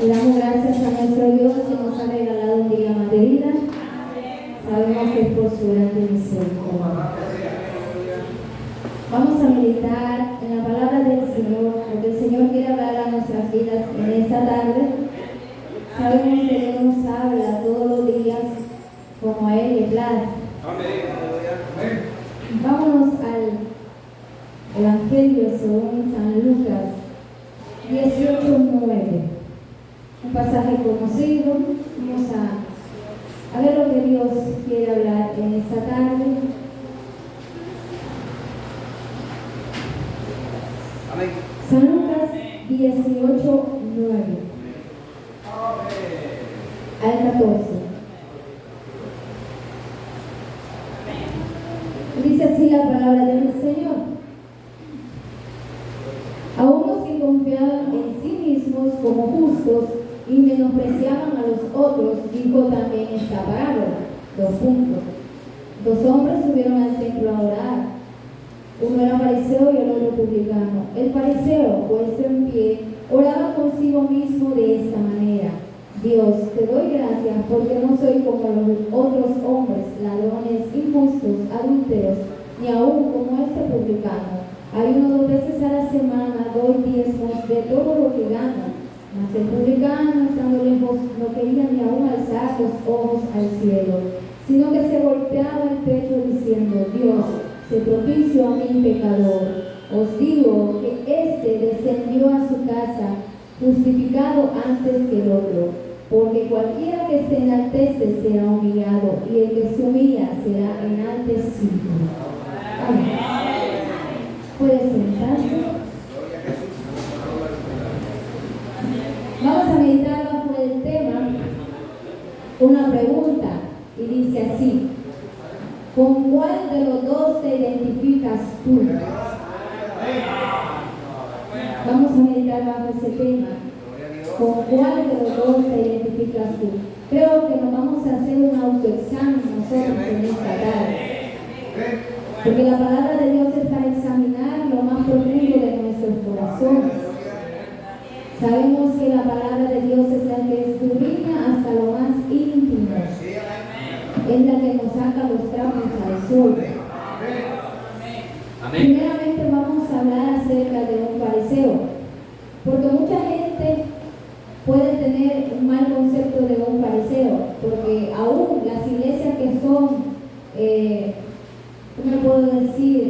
Y damos gracias a nuestro Dios que nos ha regalado un día más de vida. Sabemos que es por su grande misericordia. Vamos a meditar en la palabra del Señor, porque el Señor quiere hablar a nuestras vidas en esta tarde. Sabemos que Dios nos habla todos los días como a Él le place. Vámonos al Evangelio según San Lucas 18:9. Un pasaje conocido. Vamos a ver lo que Dios quiere hablar en esta tarde. Amén. San Lucas 18:9 al 14. Dice así la palabra del Señor. A unos que confiaban en sí mismos como justos y menospreciaban a los otros, dijo también esta parábola. 2 puntos. 2 hombres subieron al templo a orar. Uno era fariseo y el otro publicano. El fariseo, puesto en pie, oraba consigo mismo de esta manera: Dios, te doy gracias porque no soy como los otros hombres, ladrones, injustos, adúlteros, ni aún como este publicano. Ayuno 2 veces a la semana, doy diezmos de todo lo que gano. Mas el publicano, estando lejos, no quería ni aún alzar los ojos al cielo, sino que se golpeaba el pecho diciendo: Dios, sé propicio a mi pecador. Os digo que éste descendió a su casa justificado antes que el otro. Porque cualquiera que se enaltece será humillado, y el que se humilla será enaltecido. Amén. ¿Puedes sentarse? Vamos a meditar bajo el tema una pregunta, y dice así: ¿con cuál de los dos te identificas tú? Vamos a meditar bajo ese tema. ¿Con cuál de los dos te identificas tú? Creo que nos vamos a hacer un autoexamen nosotros en esta tarde. Porque la palabra de Dios es para examinar lo más profundo de nuestros corazones. Sabemos que la palabra de Dios es la que escudriña hasta lo más íntimo. Es la que nos saca los trapos al sol. Primeramente vamos a hablar acerca de un fariseo. Porque mucha gente puede tener un mal concepto de un fariseo, porque aún las iglesias que son, ¿cómo puedo decir?,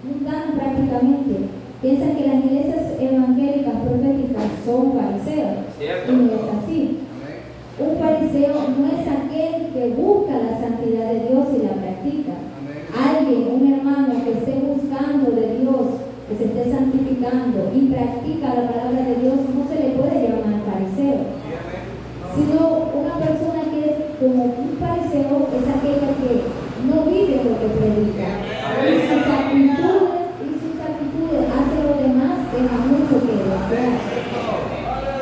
mundanas prácticamente, piensan que las iglesias evangélicas proféticas son fariseos. Y no es así. Un fariseo no es aquel que busca la santidad de Dios y la practica. Alguien, un hermano que esté buscando de Dios, que se esté santificando y practica la palabra de Dios, no se le puede llamar fariseo. Sino una persona que es como un fariseo es aquella que no vive lo que predica. Y sus actitudes hacia los demás deja mucho que desear.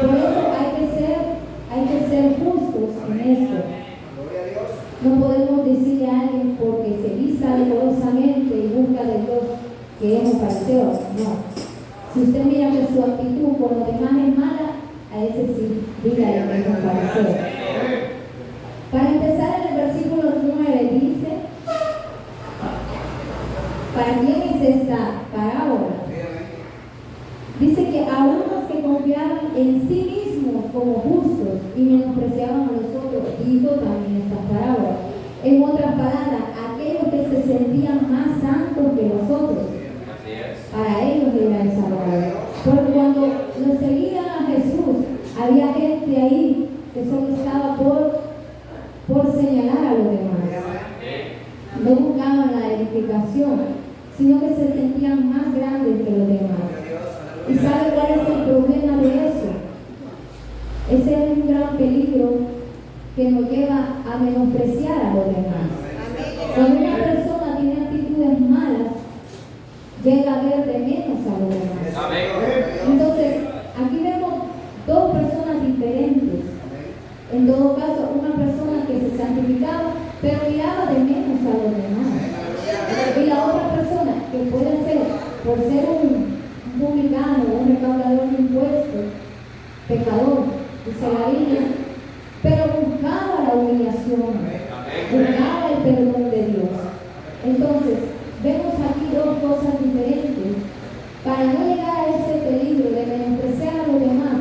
Por eso hay que ser justos en esto. No podemos decirle a alguien porque se vista decorosamente y busca de Dios que es un fariseo. No. Si usted mira que su actitud con los demás es mala, a ese sí, dígale que es un fariseo. Para empezar, en el versículo 9 dice: ¿para quién es esta parábola? Dice que a unos que confiaban en sí mismos como justos y menospreciaban a los otros, dijo también esta parábola. En otras palabras, aquellos que se sentían más santos que los otros, para ellos era esa parábola. Porque cuando lo seguían a Jesús, había gente ahí que solo estaba por señalar a los demás. No buscaban la edificación, sino que se sentían más grandes que los demás. ¿Y sabe cuál es el problema de eso? Ese es un gran peligro que nos lleva a menospreciar a los demás. Cuando una persona tiene actitudes malas, llega a ver de menos a los demás. Entonces, aquí vemos 2 personas diferentes. En todo caso, una persona que se santificaba, pero miraba de menos a los demás. Y la otra persona, que puede ser, por ser un publicano, un recaudador de impuestos, pecador, dice la Biblia, pero buscaba la humillación, buscaba el perdón de Dios. Entonces, vemos aquí dos cosas diferentes. Para no llegar a ese peligro de menospreciar a los demás,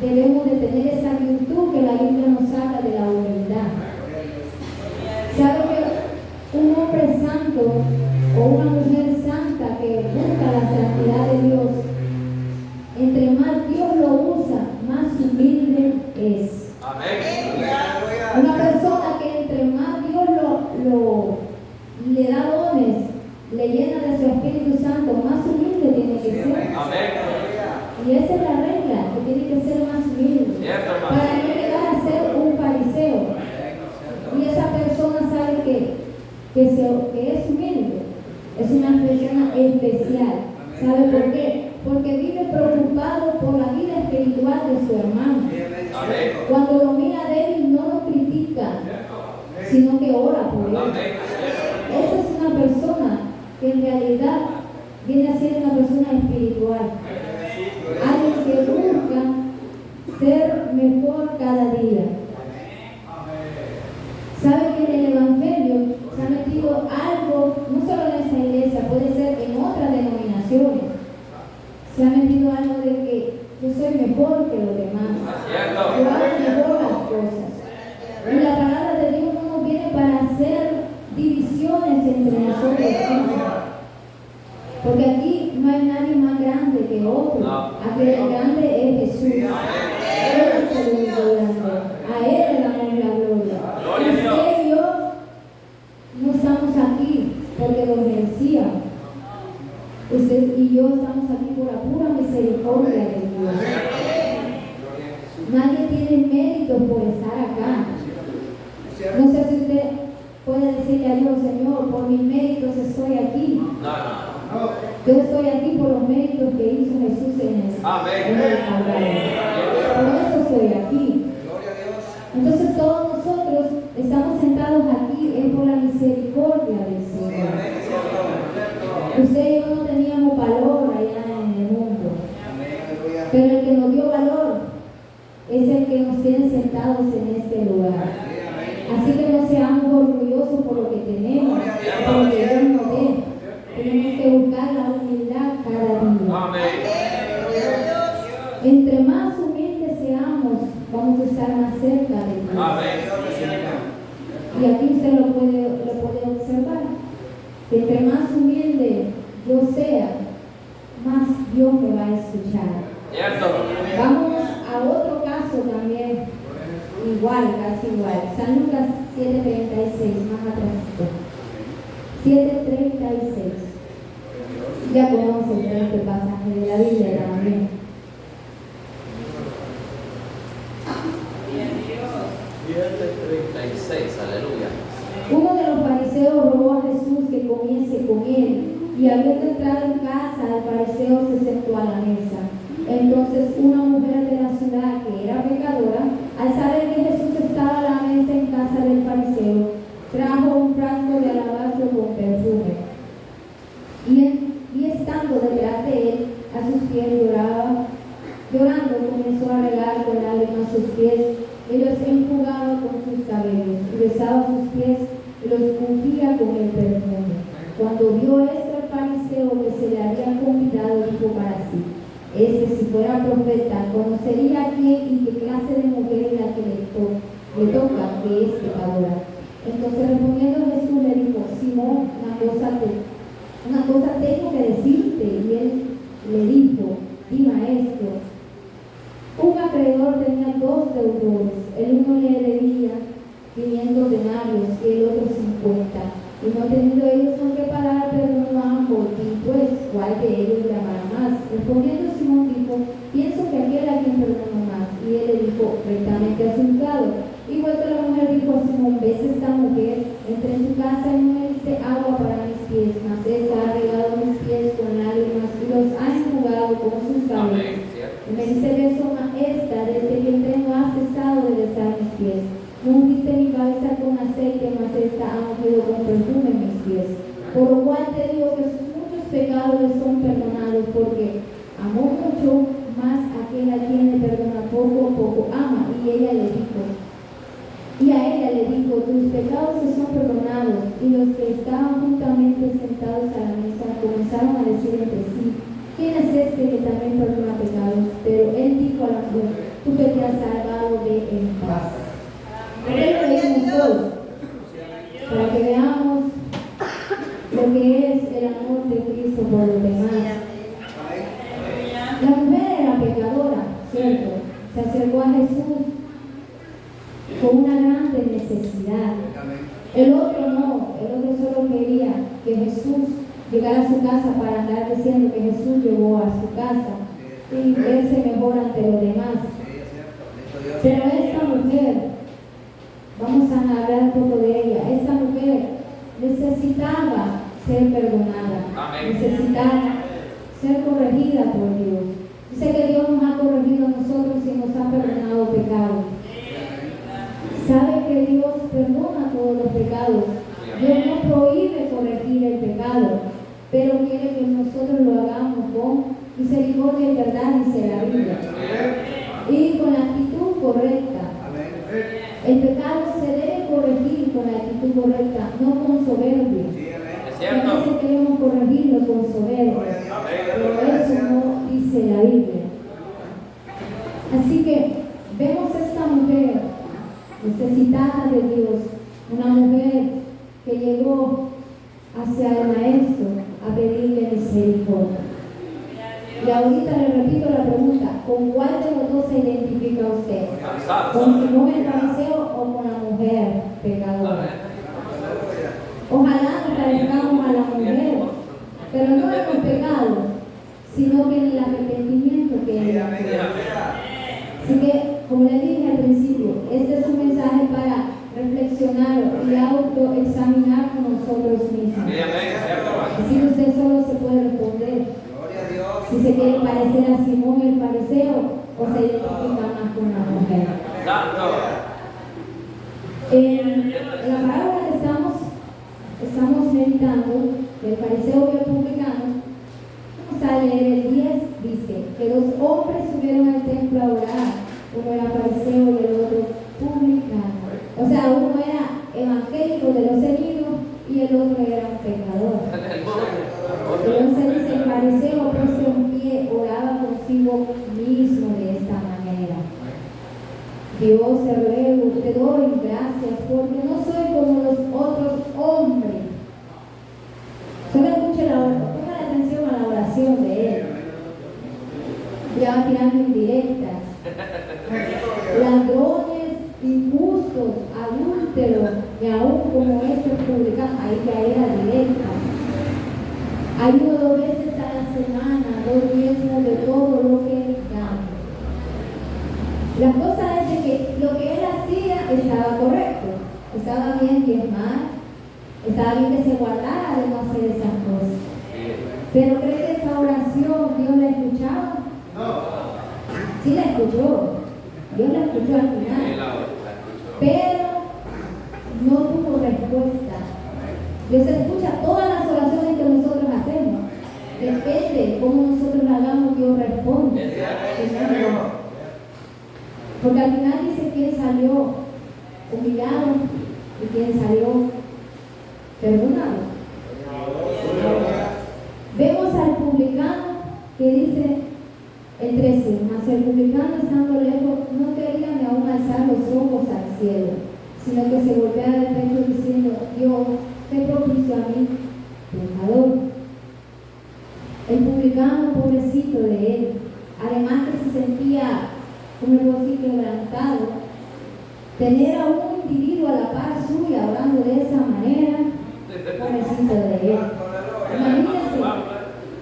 debemos de tener esa virtud que la Biblia nos habla de la humildad. ¿Sabe que un hombre santo o una mujer santa que busca la santidad de Dios, entre más Dios lo usa, más humilde es? Amén. Una persona que entre más Dios le da dones, le llena de su Espíritu Santo, más humilde tiene que ser. Amén. Y esa es la regla, que tiene que ser más humilde. Para no llegar a ser un fariseo. Y esa persona sabe que es humilde. Es una persona especial. ¿Sabe por qué? Porque vive preocupado por la vida espiritual de su hermano. Amén. Cuando lo mira débil, no lo critica, sino que ora por él. Esa es una persona que en realidad viene a ser una persona espiritual. Alguien que busca ser mejor cada día. ¿Sabe que en el Evangelio se ha metido algo, no solo en esta iglesia, puede ser en otras denominaciones? Se ha metido algo de que yo soy mejor que los demás. Yo hago mejor las cosas. Y la palabra de Dios no nos viene para hacer divisiones entre nosotros mismos. Porque aquí no hay nadie más grande que otro. Aquí el grande es Jesús. Él es el único grande. A Él le damos la gloria. Usted y yo no estamos aquí porque lo merecíamos. Usted y yo estamos aquí por la pura misericordia de Dios. Nadie tiene mérito por estar acá. No sé si usted puede decirle a Dios, Señor, por mis méritos estoy aquí. Yo estoy aquí por los méritos que hizo Jesús en el Calvario. Por eso estoy aquí. Entonces todos nosotros estamos sentados aquí es por la misericordia del Señor. Usted y yo no teníamos valor allá en el mundo. Pero el que nos dio valor es el que nos tiene sentados en este lugar. Así que no seamos orgullosos por lo que tenemos, por lo que Dios nos dé. Tenemos que buscar la humildad cada día. Entre más humildes seamos, vamos a estar más cerca de Dios. Y aquí usted lo puede observar. Que entre más humilde yo sea, más Dios me va a escuchar. Vamos a otro caso también, casi igual. San Lucas 7:36, más atrás. 7:36. Ya conocen este pasaje de la Biblia también. Aleluya. Uno de los fariseos rogó a Jesús que comiese con él, y habiendo entrado en casa, el fariseo se sentó a la mesa. Entonces una mujer de la ciudad, que era pecadora, al saber que Jesús estaba a la mesa en casa del fariseo, trajo un frasco de alabastro con perfume. Y estando detrás de él, a sus pies llorando, comenzó a regar con lágrimas sus pies, y los enjugaba con sus cabellos, y besaba sus pies, y los ungía con el perfume. Cuando vio esto el fariseo que se le había convidado, dijo para sí: si fuera profeta, conocería quién y qué clase de mujer es la que le toca, que es pecadora. Entonces respondiendo Jesús le dijo: Simón, una cosa tengo que decirte. Y él le dijo: di, maestro. Un acreedor tenía 2 deudores. El uno le debía 500 denarios y el otro 50. Y no teniendo ellos con qué pagar, perdonó a ambos. Y pues, ¿cuál de ellos le amará más? Respondiendo Simón dijo: pienso que aquel a quien perdonó más. Y él le dijo: rectamente has juzgado. Y vuelto la mujer dijo a Simón: ¿ves esta mujer? Entré en tu casa y no me diste agua para mis pies, mas esta ha regado mis pies con lágrimas y los ha enjugado con sus cabellos. Y me dice eso: esta, desde que entré no ha cesado de besar mis pies. No ungiste mi cabeza con aceite, mas esta ha ungido con perfume mis pies. Por lo cual te digo que sus muchos pecados les son perdonados, porque amó mucho, más aquel a quien le perdona poco ama. Y y ella le dijo, y a ella le dijo, tus pecados te son perdonados. Y los que estaban juntamente sentados a la mesa comenzaron a decir entre sí, ¿quién es este que también perdona pecados? Pero él dijo a la mujer, tú que te has salvado, ve en paz. ¿Por qué lo leímos todos? Para que veamos lo que es el amor de Cristo por los demás. La mujer era pecadora, ¿cierto? Se acercó a Jesús con una grande necesidad. El otro no, el otro solo quería que Jesús llegara a su casa para andar diciendo que Jesús llegó a su casa y verse mejor ante los demás. Pero esta mujer, vamos a hablar un poco de ella, esta mujer necesitaba ser perdonada, necesitaba ser corregida por Dios. Dice que Dios nos ha corregido a nosotros y nos ha perdonado pecados. Sabe que Dios perdona todos los pecados. Dios no prohíbe corregir el pecado, pero quiere que nosotros lo hagamos con misericordia y verdad, dice la Biblia. Y con la actitud correcta. El pecado se debe corregir con la actitud correcta, no con soberbia. A veces queremos corregirlo con soberbia, pero eso no dice la Biblia. Así que vemos a esta mujer necesitada de Dios, una mujer que llegó hacia el maestro a pedirle misericordia. Y ahorita le repito la pregunta, ¿con cuál de los dos se identifica usted? ¿Con Simón el fariseo o con la mujer pecadora? Ojalá nos parezcamos a la mujer, pero no en el pecado, sino que en el arrepentimiento que ella tiene. Así que, como le dije al principio, este es un mensaje para reflexionar y autoexaminar con nosotros mismos. Así que usted solo se puede responder si se quiere parecer a Simón el fariseo o se identifica más con la mujer. En la parábola que estamos meditando, el fariseo y el publicano, vamos a leer el 10, dice que los hombres subieron al templo a orar, uno era fariseo y el otro publicano. O sea, uno era evangélico de los heridos y el otro era un pecador. Entonces dice, el fariseo puesto en pie oraba consigo mismo de esta manera. Dios, te ruego, te doy gracias porque no soy como los otros hombres. Solo escuche ponga atención a la oración de él. Ya va tirando indirectas. Ladrones, injustos, adúlteros, y aún como estos publicanos, ahí ya era directa. Ayuno 2 veces a la semana, 2 diezmos de todo lo que gana. La cosa es de que lo que él hacía estaba correcto, estaba bien diezmar, estaba bien que se guardara de no hacer esas cosas. Pero ¿cree que esa oración Dios la escuchaba? No. Sí la escuchó, Dios la escuchó al final, pero no tuvo respuesta. Dios escucha todas las oraciones que nosotros hacemos. Depende de cómo nosotros la hagamos, Dios responde. Porque al final dice quién salió humillado y quién salió perdonado. Vemos al publicano que dice el 13, mas el publicano estando lejos no quería ni aún alzar los ojos al cielo, sino que se golpeaba el pecho diciendo, Dios, te propicio a mí, pecador. El publicano, pobrecito de él, además que se sentía como el bolsillo quebrantado, tener a un individuo a la par suya orando de esa manera, pobrecito de él. Imagínense,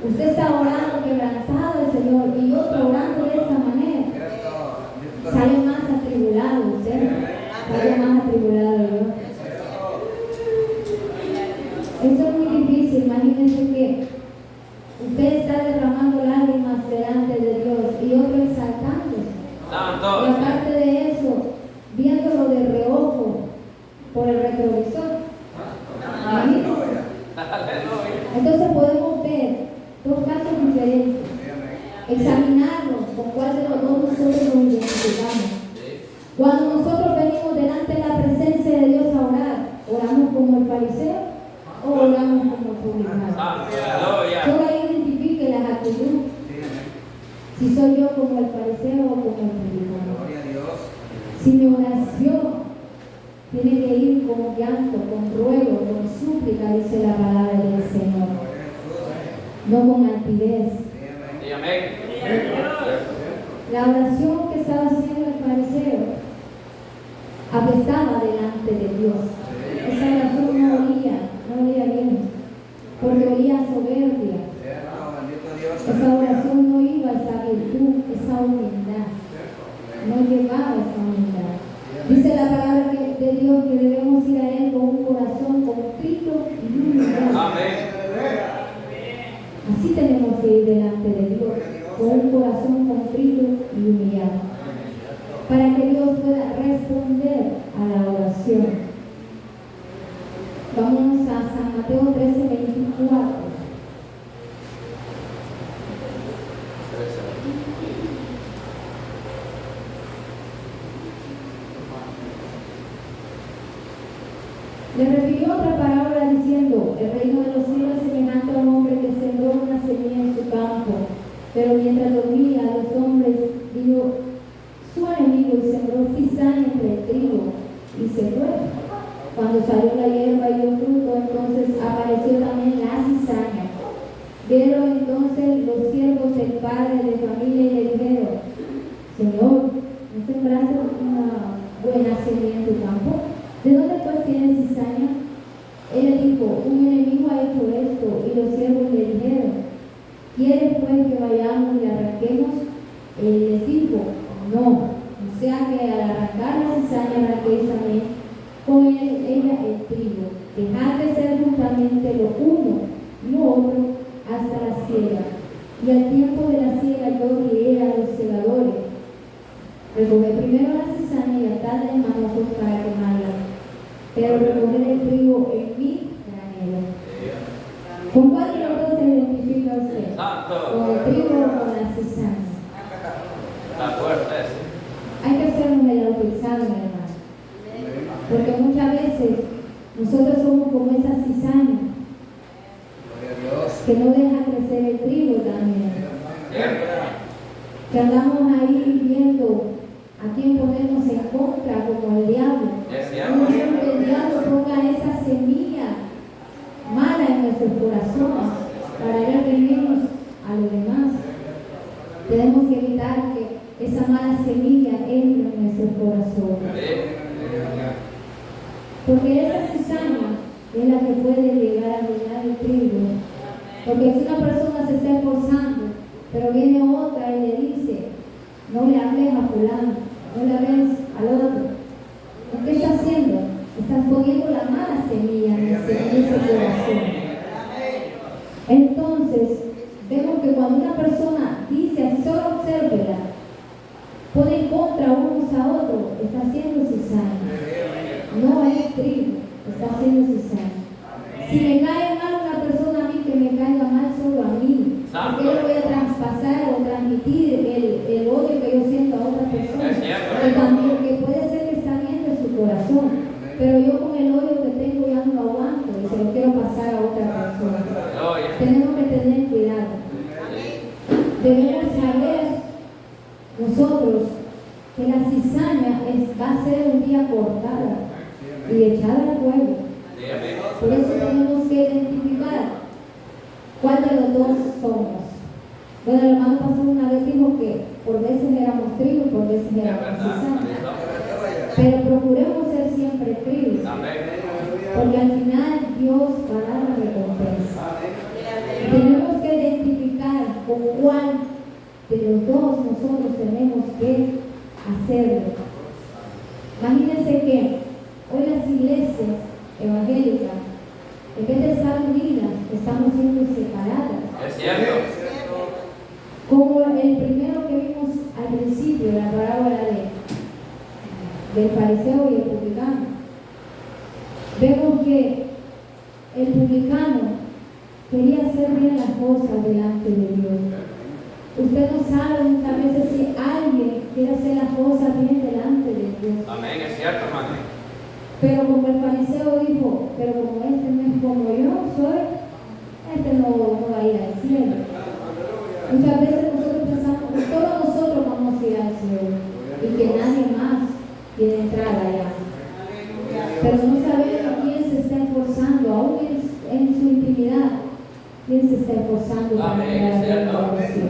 usted está orando quebrantado al Señor y otro orando de esa manera, sale más atribulado usted, sale más atribulado yo. Eso es muy difícil. Imagínense que usted está derramando lágrimas delante de Dios y otro exaltándose. Y aparte de eso, viéndolo de reojo por el retrovisor. Entonces podemos ver 2 casos diferentes. Examinarnos con cuál de los dos nosotros nos identificamos. ¿Oramos como el fariseo o oramos como el publicano? Solo ahí identifique la actitud. Si soy yo como el fariseo o como el publicano. Si mi oración tiene que ir con llanto, con ruego, con súplica, dice la palabra del Señor. No con altivez. La oración que estaba haciendo el fariseo apestaba delante de Dios. Esa oración no olía bien, porque olía a soberbia. Esa oración no iba a esa virtud, esa humildad. No llevaba esa humildad. Dice la palabra de Dios que debemos ir a Él con un corazón contrito y humillado. Así tenemos que ir delante de Dios, con un corazón contrito y humillado, para que Dios pueda responder a la oración. Vámonos a San Mateo 13:24. Le refirió otra parábola diciendo: el reino de los cielos es semejante a un hombre que sembró una semilla en su campo, pero mientras dormía los hombres vino su enemigo y sembró cizaña entre el trigo y se fue. Cuando salió la hierba y dio fruto, entonces apareció también la cizaña. Vieron entonces los siervos del padre de familia y le dijeron: Señor, ¿no sembraste una buena semilla en tu campo? ¿De dónde pues tienes cizaña? Él le dijo: un enemigo ha hecho esto. Y los siervos le dijeron: ¿quieres pues que vayamos y arranquemos? Él les dijo: no, o sea que al arrancar la cizaña arranquéis también con ella el trigo. Dejad de ser juntamente lo uno y lo otro hasta la siega. Y al tiempo de la siega yo diré a los segadores: recoged primero la cizaña y atadla en manojos para quemarla, pero recoged el trigo en mi granero. ¿Con cuál de los dos se identifica usted? ¿Con el trigo o con la cizaña? Hay que hacernos el autoexamen, hermano, porque muchas veces nosotros somos como esa cizaña que no deja crecer el trigo también, que andamos ahí viendo a quién ponemos en contra, como el diablo. No quiero que el diablo ponga esa semilla mala en nuestros corazones para ir a reunirnos a los demás. Tenemos que evitar que esa mala semilla entre en nuestros corazones, porque esa cizaña es la que puede llegar a arruinar el trigo. Porque si una persona se está esforzando, pero viene otra y le dice: no le hables a fulano, no le hables al otro, ¿qué estás haciendo? Estás poniendo la mala semilla en ese corazón. Entonces, vemos que cuando una persona dice así, solo obsérvela, pone en contra unos a otros, está haciendo cizaña. No es trigo, está haciendo cizaña. Si me cae mal una persona, a mí que me caiga mal solo a mí, porque yo le voy a traspasar o transmitir el odio que yo siento a otra persona, que también que puede ser que está viendo en su corazón, pero yo con el odio que tengo ya no lo aguanto y se lo quiero pasar a otra persona. Tenemos que tener cuidado. Debemos saber nosotros que la cizaña va a ser un día cortada y echada al fuego. Por eso tenemos que identificar cuál de los dos somos. Bueno, el hermano pastor una vez dijo que por veces éramos trigo y por veces éramos cizaña. Pero procuremos ser siempre trigo, porque al final Dios va a dar la recompensa. Tenemos que identificar con cuál de los dos nosotros tenemos que hacerlo. Imagínense que hoy las iglesias evangélicas, en vez de estar unidas, estamos siendo separadas. Es cierto. Como el primero que vimos al principio, la parábola del fariseo y el publicano. Vemos que el publicano quería hacer bien las cosas delante de Dios. Usted no sabe muchas veces si alguien quiere hacer las cosas bien delante de Dios. Amén, es cierto, hermano. Pero como el fariseo dijo: soy, este no va a ir al cielo. Muchas veces nosotros pensamos que todos nosotros vamos a ir al cielo y que nadie más tiene entrada allá. Pero no sabemos quién se está esforzando, aún en su intimidad, quién se está esforzando para entrar al cielo.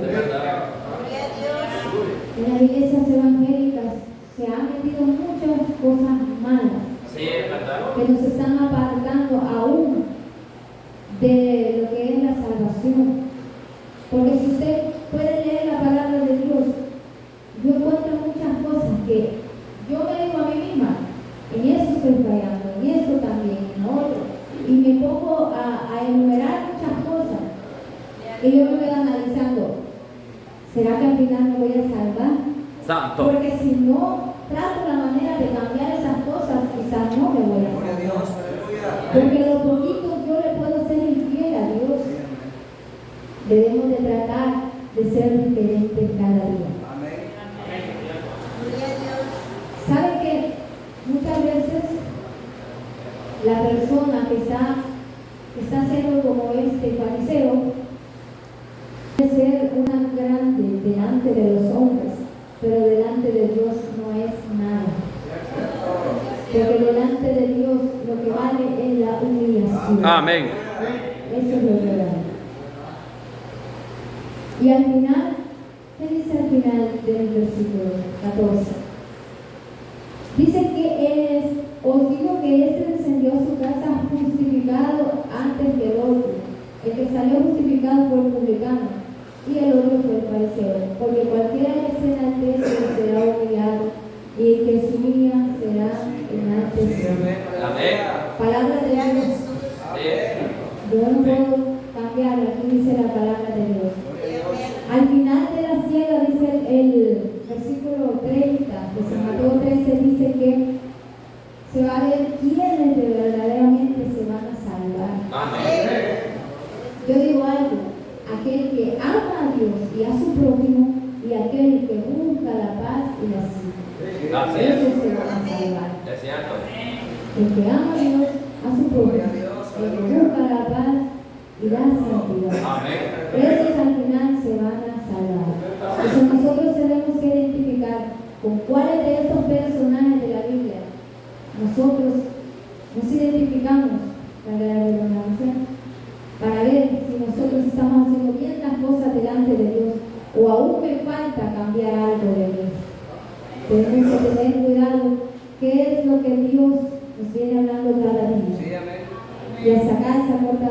En las iglesias evangélicas se han metido muchas cosas malas que nos están apartando aún de lo que es la salvación. Porque si usted puede leer la palabra de Dios, yo encuentro muchas cosas que yo me digo a mí misma, en eso estoy fallando, en esto también, en otro, y me pongo a enumerar muchas cosas y yo me voy analizando. ¿Será que al final me voy a salvar? Santo. Porque si no trato la manera de cambiar esas cosas, quizás no me voy a salvar. Porque lo poquito yo le puedo ser infiel a Dios. Debemos de tratar de ser diferentes cada día. ¿Saben que muchas veces la persona que está siendo como este fariseo puede ser una grande delante de los hombres, pero delante de Dios no es nada? Porque delante de Dios lo que vale es la humillación. Amén. Eso es lo que vale. Y al final, ¿qué dice al final del versículo 14? Dice que os digo que este descendió a su casa justificado antes que el otro. El que salió justificado fue el publicano y el otro fue el fariseo. Porque cualquiera que se enaltece será humillado y el que se humilla será enaltecido. Amén. Palabra de Dios. Yo no puedo cambiar, aquí dice la palabra de Dios. Al final de la ciega, dice el versículo 30 de San Mateo 13, dice que se va a ver quiénes de verdaderamente se van a salvar. Amén. Yo digo algo, aquel que ama a Dios y a su prójimo, y aquel que busca la paz y la silla. Esos se van a salvar. Es cierto. El que ama a Dios, a su prójimo, el que busca la paz y la santidad. Amén. Esos al final se van a salvar. Entonces nosotros tenemos que identificar con cuáles de estos personajes de la Biblia nosotros nos identificamos para ver si nosotros estamos haciendo bien las cosas delante de Dios o aún me falta cambiar algo de mí. Tenemos que tener cuidado qué es lo que Dios nos viene hablando cada día. Y a sacar esa corta